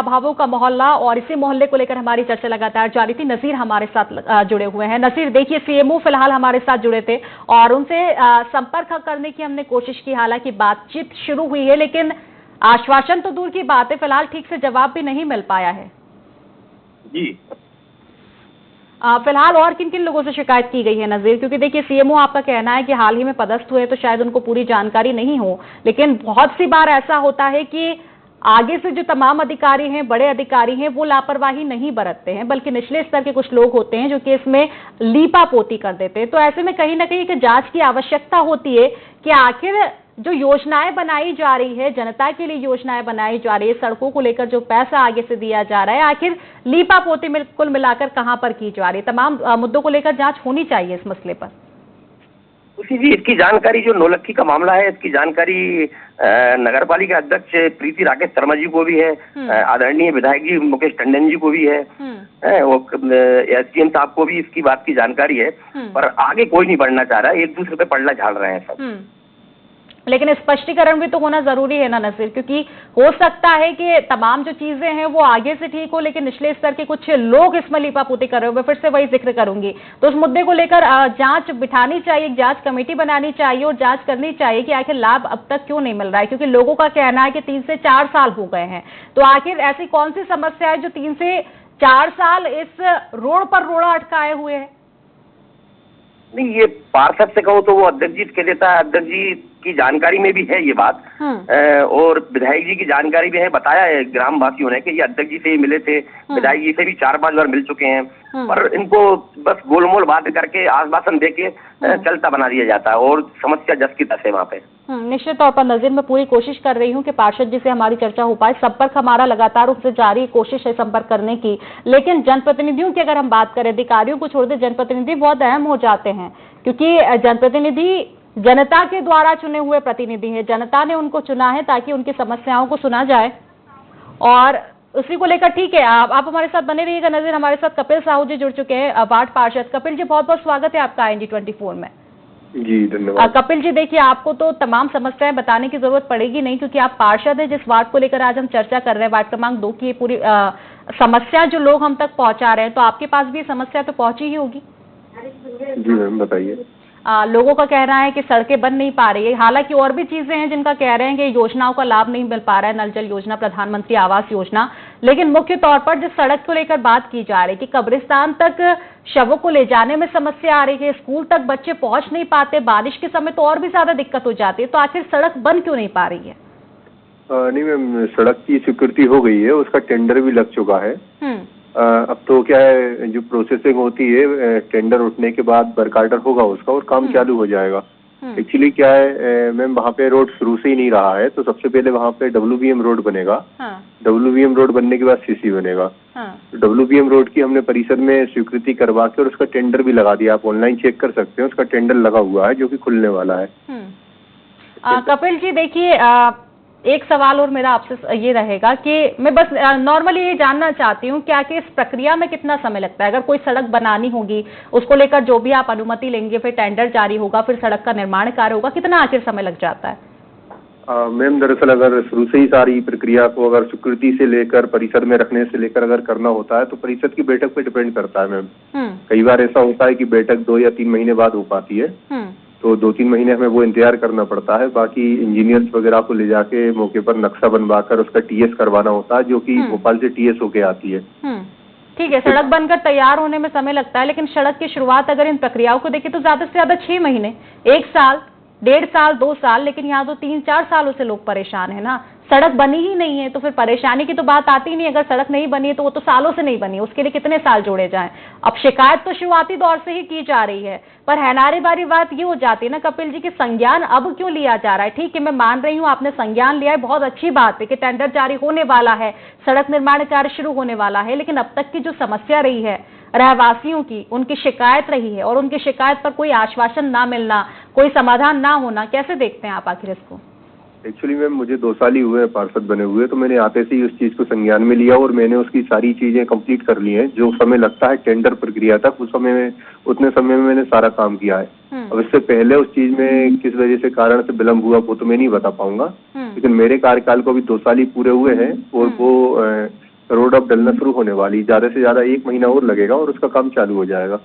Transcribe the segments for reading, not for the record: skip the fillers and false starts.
भावों का मोहल्ला और इसी मोहल्ले को लेकर हमारी चर्चा लगातार जारी थी। नसीर हमारे साथ जुड़े हुए हैं। नसीर, देखिए सीएमओ फिलहाल हमारे साथ जुड़े थे और उनसे संपर्क करने की हमने कोशिश की, हालांकि बातचीत शुरू हुई है लेकिन आश्वासन तो दूर की बात है, फिलहाल ठीक से जवाब भी नहीं मिल पाया है। जी फिलहाल और किन किन लोगों से शिकायत की गई है नजीर? क्योंकि देखिए सीएमओ आपका कहना है कि हाल ही में पदस्थ हुए तो शायद उनको पूरी जानकारी नहीं हो, लेकिन बहुत सी बार ऐसा होता है कि आगे से जो तमाम अधिकारी हैं, बड़े अधिकारी हैं, वो लापरवाही नहीं बरतते हैं, बल्कि निचले स्तर के कुछ लोग होते हैं जो कि इसमें लीपापोती कर देते हैं। तो ऐसे में कहीं ना कहीं एक जांच की आवश्यकता होती है कि आखिर जो योजनाएं बनाई जा रही है, जनता के लिए योजनाएं बनाई जा रही है, सड़कों को लेकर जो पैसा आगे से दिया जा रहा है, आखिर लीपापोती में कुल मिलाकर कहां पर की जा रही है। तमाम मुद्दों को लेकर जांच होनी चाहिए इस मसले पर। उसी जी, इसकी जानकारी जो नौलक्खी का मामला है, इसकी जानकारी नगर पालिका अध्यक्ष प्रीति राकेश शर्मा जी को भी है, आदरणीय विधायक जी मुकेश टंडन जी को भी है, एसडीएम साहब को भी इसकी बात की जानकारी है, पर आगे कोई नहीं बढ़ना चाह रहा है, एक दूसरे पे पलड़ा झाड़ रहे हैं सब। लेकिन स्पष्टीकरण भी तो होना जरूरी है ना नसीर, क्योंकि हो सकता है कि तमाम जो चीजें हैं वो आगे से ठीक हो, लेकिन निचले स्तर के कुछ लोग इसमें लीपापोती कर रहे हो। मैं फिर से वही जिक्र करूंगी, तो उस मुद्दे को लेकर जांच बिठानी चाहिए, एक जांच कमेटी बनानी चाहिए और जांच करनी चाहिए कि आखिर लाभ अब तक क्यों नहीं मिल रहा है। क्योंकि लोगों का कहना है कि 3 से 4 साल हो गए हैं, तो आखिर ऐसी कौन सी समस्या है जो 3 से 4 साल इस रोड पर रोड़ा अटकाए हुए है? नहीं, ये पार्षद से कहूँ तो वो अध्यक्ष जी के देता है, अध्यक्ष जी की जानकारी में भी है ये बात, और विधायक जी की जानकारी भी है। बताया है ग्राम वासियों ने कि ये अध्यक्ष जी से ही मिले थे, विधायक जी से भी 4-5 बार मिल चुके हैं, पर इनको बस गोलमोल बात करके आश्वासन देके चलता बना दिया जाता है और समस्या जस की तस है वहाँ पे। निश्चित तौर पर नजीर, मैं पूरी कोशिश कर रही हूँ कि पार्षद जी से हमारी चर्चा हो पाए। संपर्क हमारा लगातार उससे जारी कोशिश है संपर्क करने की, लेकिन जनप्रतिनिधियों की अगर हम बात करें, अधिकारियों को छोड़ दे, जनप्रतिनिधि बहुत अहम हो जाते हैं, क्योंकि जनप्रतिनिधि जनता के द्वारा चुने हुए प्रतिनिधि हैं। जनता ने उनको चुना है ताकि उनकी समस्याओं को सुना जाए, और उसी को लेकर ठीक है आप हमारे साथ बने रहिएगा। नजीर, हमारे साथ कपिल साहू जी जुड़ चुके हैं, वार्ड पार्षद। कपिल जी, बहुत बहुत स्वागत है आपका ING 24 में। जी धन्यवाद। कपिल जी, देखिए आपको तो तमाम समस्याएं बताने की जरूरत पड़ेगी नहीं, क्योंकि आप पार्षद हैं। जिस वार्ड को लेकर आज हम चर्चा कर रहे हैं, वार्ड क्रमांक 2 की पूरी समस्या जो लोग हम तक पहुंचा रहे हैं, तो आपके पास भी समस्या तो पहुंची ही होगी। जी मैम, बताइए। लोगों का कहना है कि सड़कें बन नहीं पा रही है, हालांकि और भी चीजें हैं जिनका कह रहे हैं कि योजनाओं का लाभ नहीं मिल पा रहा है, नल जल योजना, प्रधानमंत्री आवास योजना, लेकिन मुख्य तौर पर जिस सड़क को लेकर बात की जा रही है कि कब्रिस्तान तक शवों को ले जाने में समस्या आ रही है, स्कूल तक बच्चे पहुंच नहीं पाते, बारिश के समय तो और भी ज्यादा दिक्कत हो जाती है, तो आखिर सड़क बन क्यों नहीं पा रही है? नहीं मैम, सड़क की स्वीकृति हो गई है, उसका टेंडर भी लग चुका है। अब तो क्या है, जो प्रोसेसिंग होती है टेंडर उठने के बाद वर्क ऑर्डर होगा उसका और काम चालू हो जाएगा। एक्चुअली क्या है मैम, वहाँ पे रोड शुरू से ही नहीं रहा है, तो सबसे पहले वहाँ पे WBM रोड बनेगा। WBM रोड बनने के बाद CC बनेगा। तो WBM रोड की हमने परिषद में स्वीकृति करवा के और उसका टेंडर भी लगा दिया। आप ऑनलाइन चेक कर सकते हैं, उसका टेंडर लगा हुआ है जो कि खुलने वाला है। कपिल जी, देखिए एक सवाल और मेरा आपसे ये रहेगा कि मैं बस नॉर्मली ये जानना चाहती हूँ क्या कि इस प्रक्रिया में कितना समय लगता है? अगर कोई सड़क बनानी होगी, उसको लेकर जो भी आप अनुमति लेंगे, फिर टेंडर जारी होगा, फिर सड़क का निर्माण कार्य होगा, कितना आखिर समय लग जाता है? मैम, दरअसल अगर शुरू से ही सारी प्रक्रिया को अगर स्वीकृति से लेकर परिषद में रखने से लेकर अगर करना होता है तो परिषद की बैठक पे डिपेंड करता है मैम। कई बार ऐसा होता है कि बैठक 2 या 3 महीने बाद हो पाती है, तो 2-3 महीने हमें वो इंतजार करना पड़ता है। बाकी इंजीनियर्स वगैरह को ले जाके मौके पर नक्शा बनवाकर उसका TS करवाना होता है, जो कि भोपाल से TS होके आती है। ठीक है, सड़क बनकर तैयार होने में समय लगता है, लेकिन सड़क की शुरुआत अगर इन प्रक्रियाओं को देखें तो ज्यादा से ज्यादा 6 महीने, 1 साल, 1.5 साल, 2 साल, लेकिन यहाँ तो 3-4 सालों से लोग परेशान है ना। सड़क बनी ही नहीं है तो फिर परेशानी की तो बात आती ही नहीं। अगर सड़क नहीं बनी है तो वो तो सालों से नहीं बनी, उसके लिए कितने साल जोड़े जाएं। अब शिकायत तो शुरुआती दौर से ही की जा रही है, पर हैनारी बारी बात ये हो जाती है ना कपिल जी कि संज्ञान अब क्यों लिया जा रहा है? ठीक है, मैं मान रही हूँ आपने संज्ञान लिया है, बहुत अच्छी बात है कि टेंडर जारी होने वाला है, सड़क निर्माण कार्य शुरू होने वाला है, लेकिन अब तक की जो समस्या रही है रहवासियों की, उनकी शिकायत रही है, और उनकी शिकायत पर कोई आश्वासन ना मिलना, कोई समाधान ना होना, कैसे देखते हैं आप आखिर इसको? एक्चुअली मैम, मुझे 2 साल ही हुए हैं पार्षद बने हुए, तो मैंने आते से ही उस चीज को संज्ञान में लिया और मैंने उसकी सारी चीजें कंप्लीट कर ली हैं। जो समय लगता है टेंडर प्रक्रिया तक, उस समय में उतने समय में मैंने सारा काम किया है। अब इससे पहले उस चीज में किस वजह से कारण से विलम्ब हुआ वो तो मैं नहीं बता पाऊंगा, लेकिन मेरे कार्यकाल को भी 2 साल ही पूरे हुए हैं और वो रोड अब डलना शुरू होने वाली, ज्यादा से ज्यादा 1 महीना और लगेगा और उसका काम चालू हो जाएगा।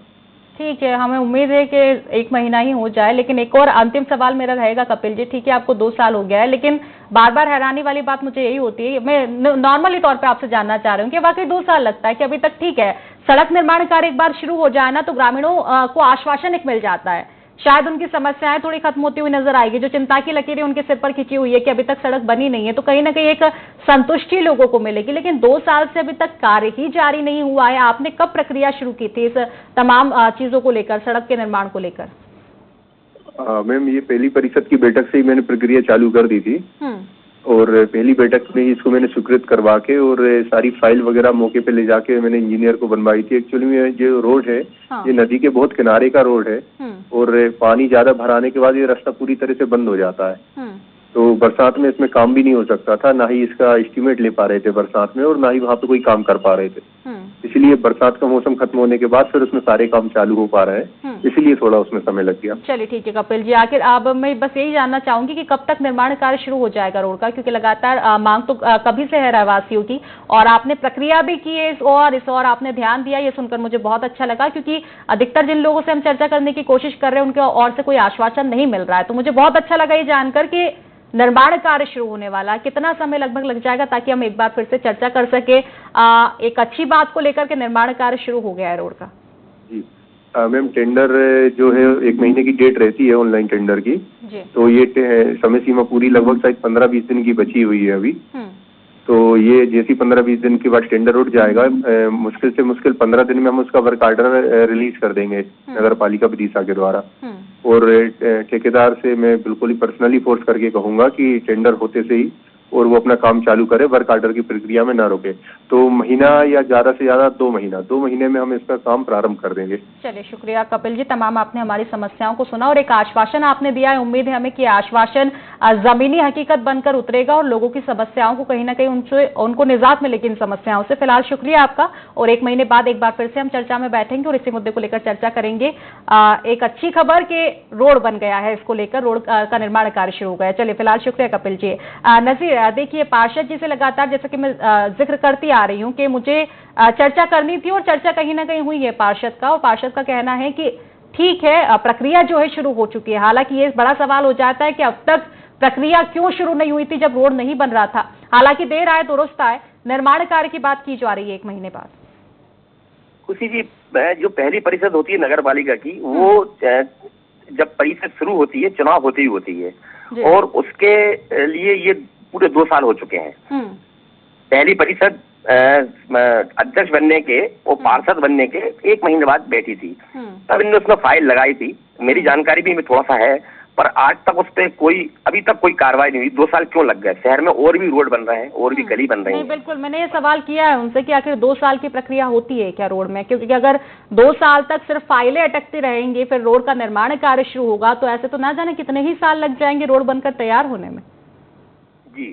ठीक है, हमें उम्मीद है कि 1 महीना ही हो जाए। लेकिन एक और अंतिम सवाल मेरा रहेगा कपिल जी, ठीक है आपको 2 साल हो गया है, लेकिन बार बार हैरानी वाली बात मुझे यही होती है, मैं नॉर्मली तौर पे आपसे जानना चाह रही हूँ कि वाकई 2 साल लगता है कि अभी तक ठीक है सड़क निर्माण कार्य एक बार शुरू हो जाए ना तो ग्रामीणों को आश्वासन एक मिल जाता है, शायद उनकी समस्याएं थोड़ी खत्म होती हुई नजर आएगी, जो चिंता की लकीरें उनके सिर पर खिंची हुई है कि अभी तक सड़क बनी नहीं है, तो कहीं ना कहीं एक संतुष्टि लोगों को मिलेगी। लेकिन 2 साल से अभी तक कार्य ही जारी नहीं हुआ है। आपने कब प्रक्रिया शुरू की थी इस तमाम चीजों को लेकर, सड़क के निर्माण को लेकर? मैम ये पहली परिषद की बैठक से ही मैंने प्रक्रिया चालू कर दी थी और पहली बैठक में ही इसको मैंने स्वीकृत करवा के और सारी फाइल वगैरह मौके पे ले जाके मैंने इंजीनियर को बनवाई थी। एक्चुअली में जो रोड है ये नदी के बहुत किनारे का रोड है और पानी ज्यादा भर आने के बाद ये रास्ता पूरी तरह से बंद हो जाता है, तो बरसात में इसमें काम भी नहीं हो सकता था, ना ही इसका एस्टीमेट ले पा रहे थे बरसात में और ना ही वहाँ पे कोई काम कर पा रहे थे। इसलिए बरसात का मौसम खत्म होने के बाद फिर उसमें सारे काम चालू हो पा रहे हैं, इसलिए थोड़ा उसमें समय लग गया। चलिए ठीक है कपिल जी, आखिर अब मैं बस यही जानना चाहूंगी कि कब तक निर्माण कार्य शुरू हो जाएगा रोड का, क्योंकि लगातार मांग तो कभी से है रहवासियों की और आपने प्रक्रिया भी की है इस और आपने ध्यान दिया, ये सुनकर मुझे बहुत अच्छा लगा, क्योंकि अधिकतर जिन लोगों से हम चर्चा करने की कोशिश कर रहे हैं उनके और से कोई आश्वासन नहीं मिल रहा है, तो मुझे बहुत अच्छा लगा ये जानकर कि निर्माण कार्य शुरू होने वाला, कितना समय लगभग लग जाएगा ताकि हम एक बार फिर से चर्चा कर सके एक अच्छी बात को लेकर के निर्माण कार्य शुरू हो गया है रोड का। जी मैम, टेंडर जो है 1 महीने की डेट रहती है ऑनलाइन टेंडर की जी। तो ये समय सीमा पूरी लगभग शायद 15-20 दिन की बची हुई है अभी, तो ये जैसी 15-20 दिन के बाद टेंडर उठ जाएगा, मुश्किल से मुश्किल 15 दिन में हम उसका वर्क आर्डर रिलीज कर देंगे नगर पालिका विदिशा के द्वारा और ठेकेदार से मैं बिल्कुल ही पर्सनली फोर्स करके कहूंगा कि टेंडर होते से ही और वो अपना काम चालू करे, वर्क आर्डर की प्रक्रिया में ना रोके, तो महीना या ज्यादा से ज्यादा 2 महीने में हम इसका काम प्रारंभ कर देंगे। चलिए शुक्रिया कपिल जी, तमाम आपने हमारी समस्याओं को सुना और एक आश्वासन आपने दिया है। उम्मीद है हमें कि आश्वासन जमीनी हकीकत बनकर उतरेगा और लोगों की समस्याओं को कहीं ना कहीं उनको निजात मिलेगी इन समस्याओं से। फिलहाल शुक्रिया आपका और 1 महीने बाद एक बार फिर से हम चर्चा में बैठेंगे और इसी मुद्दे को लेकर चर्चा करेंगे। एक अच्छी खबर कि रोड बन गया है, इसको लेकर रोड का निर्माण कार्य शुरू हो गया। चलिए फिलहाल शुक्रिया कपिल जी। नजीर, देखिए पार्षद जी से लगातार जैसा कि मैं जिक्र करती आ रही हूं कि मुझे चर्चा करनी थी और चर्चा कहीं ना कहीं हुई है पार्षद का, और पार्षद का कहना है कि ठीक है प्रक्रिया जो है शुरू हो चुकी है। हालांकि ये बड़ा सवाल हो जाता है कि अब तक प्रक्रिया क्यों शुरू नहीं हुई थी जब रोड नहीं बन रहा था। हालांकि देर आए दुरुस्त आए, निर्माण कार्य की बात की जा रही है 1 महीने बाद। खुशी जी, जो पहली परिषद होती है नगर पालिका की, वो जब परिषद शुरू होती है चुनाव होती ही होती है और उसके लिए ये पूरे 2 साल हो चुके हैं। पहली परिषद अध्यक्ष बनने के और पार्षद बनने के 1 महीने बाद बैठी थी, तब इन्होंने उसमें फाइल लगाई थी। मेरी जानकारी भी में थोड़ा सा है, पर आज तक उस पर अभी तक कोई कार्रवाई नहीं हुई। 2 साल क्यों लग गए? शहर में और भी रोड बन रहे हैं, और भी गली बन रही है। बिल्कुल, मैंने ये सवाल किया है उनसे कि आखिर 2 साल की प्रक्रिया होती है क्या रोड में, क्योंकि अगर 2 साल तक सिर्फ फाइलें अटकती रहेंगी फिर रोड का निर्माण कार्य शुरू होगा तो ऐसे तो ना जाने कितने ही साल लग जाएंगे रोड बनकर तैयार होने में। जी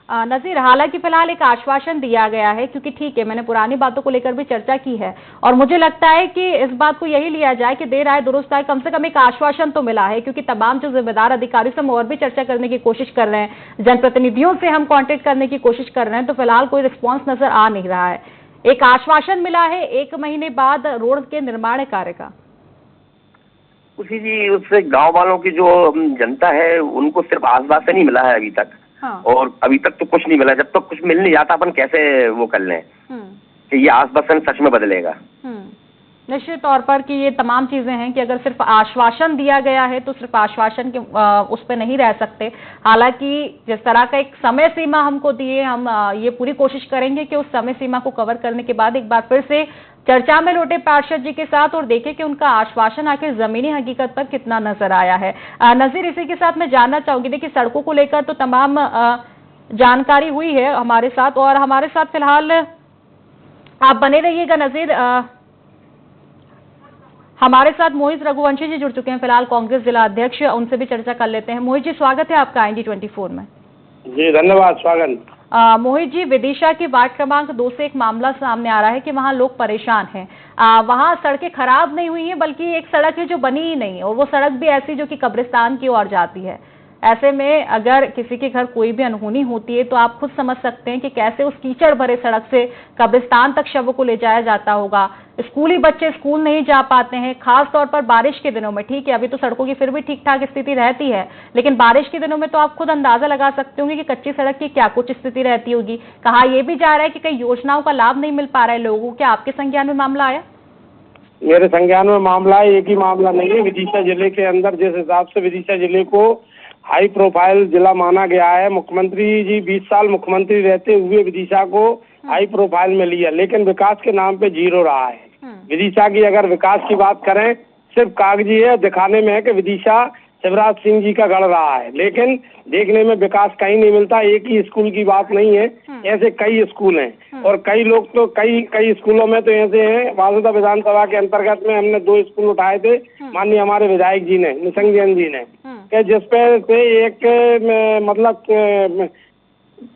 नजीर, हालांकि फिलहाल एक आश्वासन दिया गया है, क्योंकि ठीक है मैंने पुरानी बातों को लेकर भी चर्चा की है और मुझे लगता है कि इस बात को यही लिया जाए कि देर आए दुरुस्त आए, कम से कम एक आश्वासन तो मिला है, क्योंकि तमाम जो जिम्मेदार अधिकारी से हम और भी चर्चा करने की कोशिश कर रहे हैं, जनप्रतिनिधियों से हम कॉन्टेक्ट करने की कोशिश कर रहे हैं, तो फिलहाल कोई रिस्पॉन्स नजर आ नहीं रहा है। एक आश्वासन मिला है 1 महीने बाद रोड के निर्माण कार्य का। उसी जी, उससे गाँव वालों की जो जनता है उनको सिर्फ आश्वासन ही मिला है अभी तक। हाँ। और अभी तक तो कुछ नहीं मिला। जब तक कुछ मिल नहीं जाता अपन कैसे वो कर लें कि ये आश्वासन सच में बदलेगा। निश्चित तौर पर कि ये तमाम चीजें हैं कि अगर सिर्फ आश्वासन दिया गया है तो सिर्फ आश्वासन के उस पर नहीं रह सकते। हालांकि जिस तरह का एक समय सीमा हमको दिए, हम ये पूरी कोशिश करेंगे कि उस समय सीमा को कवर करने के बाद एक बार फिर से चर्चा में लौटे पार्षद जी के साथ और देखें कि उनका आश्वासन आखिर जमीनी हकीकत पर कितना नजर आया है। नजीर, इसी के साथ मैं जानना चाहूंगी, देखिए सड़कों को लेकर तो तमाम जानकारी हुई है हमारे साथ, और हमारे साथ फिलहाल आप बने रहिएगा नजीर। हमारे साथ मोहित रघुवंशी जी जुड़ चुके हैं, फिलहाल कांग्रेस जिला अध्यक्ष, उनसे भी चर्चा कर लेते हैं। मोहित जी, स्वागत है आपका IND24 में। जी धन्यवाद, स्वागत। मोहित जी, विदिशा के वार्ड क्रमांक 2 से एक मामला सामने आ रहा है कि वहां लोग परेशान हैं। वहां सड़कें खराब नहीं हुई हैं, बल्कि एक सड़क है जो बनी ही नहीं, और वो सड़क भी ऐसी जो कि कब्रिस्तान की ओर जाती है। ऐसे में अगर किसी के घर कोई भी अनहोनी होती है तो आप खुद समझ सकते हैं कि कैसे उस कीचड़ भरे सड़क से कब्रिस्तान तक शवों को ले जाया जाता होगा। स्कूली बच्चे स्कूल नहीं जा पाते हैं, खास तौर पर बारिश के दिनों में। ठीक है, अभी तो सड़कों की फिर भी ठीक ठाक स्थिति रहती है, लेकिन बारिश के दिनों में तो आप खुद अंदाजा लगा सकते होंगे कि कच्ची सड़क की क्या कुछ स्थिति रहती होगी। कहा यह भी जा रहा है कि कई योजनाओं का लाभ नहीं मिल पा रहा है लोगों को। क्या आपके संज्ञान में मामला आया? मेरे संज्ञान में मामला है, एक ही मामला नहीं है। विदिशा जिले के अंदर जिस हिसाब से विदिशा जिले को हाई प्रोफाइल जिला माना गया है, मुख्यमंत्री जी 20 साल मुख्यमंत्री रहते हुए विदिशा को हाई प्रोफाइल में लिया, लेकिन विकास के नाम पे जीरो रहा है। विदिशा की अगर विकास की बात करें, सिर्फ कागजी है, दिखाने में है कि विदिशा शिवराज सिंह जी का गढ़ रहा है, लेकिन देखने में विकास कहीं नहीं मिलता। एक ही स्कूल की बात नहीं है, ऐसे कई स्कूल हैं और कई लोग तो कई स्कूलों में तो ऐसे हैं। वासुदा विधानसभा के अंतर्गत में हमने 2 स्कूल उठाए थे, माननीय हमारे विधायक जी ने, निशंक जैन जी ने, कि जिसपे से एक मतलब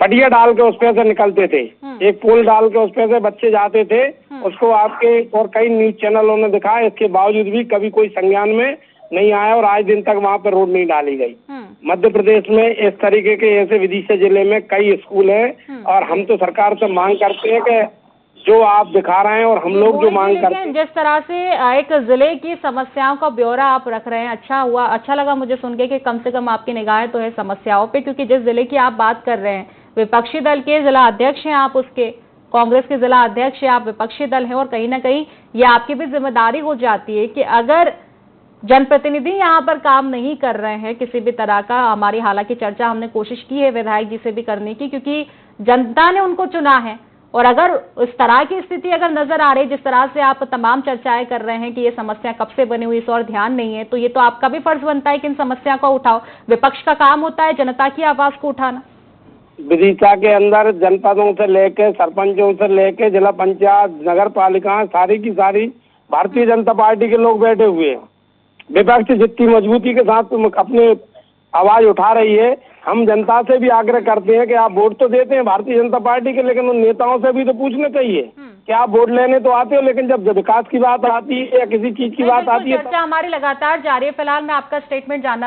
पटिया डाल के उस पे से निकलते थे, एक पोल डाल के उस पे से बच्चे जाते थे। उसको आपके और कई न्यूज चैनलों ने दिखाया, इसके बावजूद भी कभी कोई संज्ञान में नहीं आया और आज दिन तक वहाँ पर रोड नहीं डाली गई। मध्य प्रदेश में इस तरीके के ऐसे विदिशा जिले में कई स्कूल हैं और हम तो सरकार से मांग करते हैं कि जो आप दिखा रहे हैं और हम लोग जो मांग करते हैं, जिस तरह से एक जिले की समस्याओं का ब्यौरा आप रख रहे हैं, अच्छा लगा मुझे सुन के कि कम से कम आपकी निगाहें तो है समस्याओं पे। क्योंकि जिस जिले की आप बात कर रहे हैं, विपक्षी दल के जिला अध्यक्ष हैं आप, उसके कांग्रेस के जिला अध्यक्ष हैं आप, विपक्षी दल है, और कहीं ना कहीं ये आपकी भी जिम्मेदारी हो जाती है कि अगर जनप्रतिनिधि यहाँ पर काम नहीं कर रहे हैं किसी भी तरह का, हमारी हालांकि चर्चा हमने कोशिश की है विधायक जी से भी करने की, क्योंकि जनता ने उनको चुना है, और अगर इस तरह की स्थिति अगर नजर आ रही, जिस तरह से आप तमाम चर्चाएं कर रहे हैं कि ये समस्या कब से बनी हुई, इस और ध्यान नहीं है, तो ये तो आपका भी फर्ज बनता है कि इन समस्या को उठाओ। विपक्ष का काम होता है जनता की आवाज को उठाना। विदिशा के अंदर जनपदों से लेके सरपंचों से लेके जिला पंचायत नगर पालिका सारी की सारी भारतीय जनता पार्टी के लोग बैठे हुए हैं। विपक्ष जितनी मजबूती के साथ अपनी आवाज उठा रही है, हम जनता से भी आग्रह करते हैं कि आप वोट तो देते हैं भारतीय जनता पार्टी के, लेकिन उन नेताओं से भी तो पूछना चाहिए कि आप वोट लेने तो आते हो, लेकिन जब विकास की बात आती है या किसी चीज की बात आती है, चर्चा हमारी लगातार जारी है। फिलहाल मैं आपका स्टेटमेंट जानना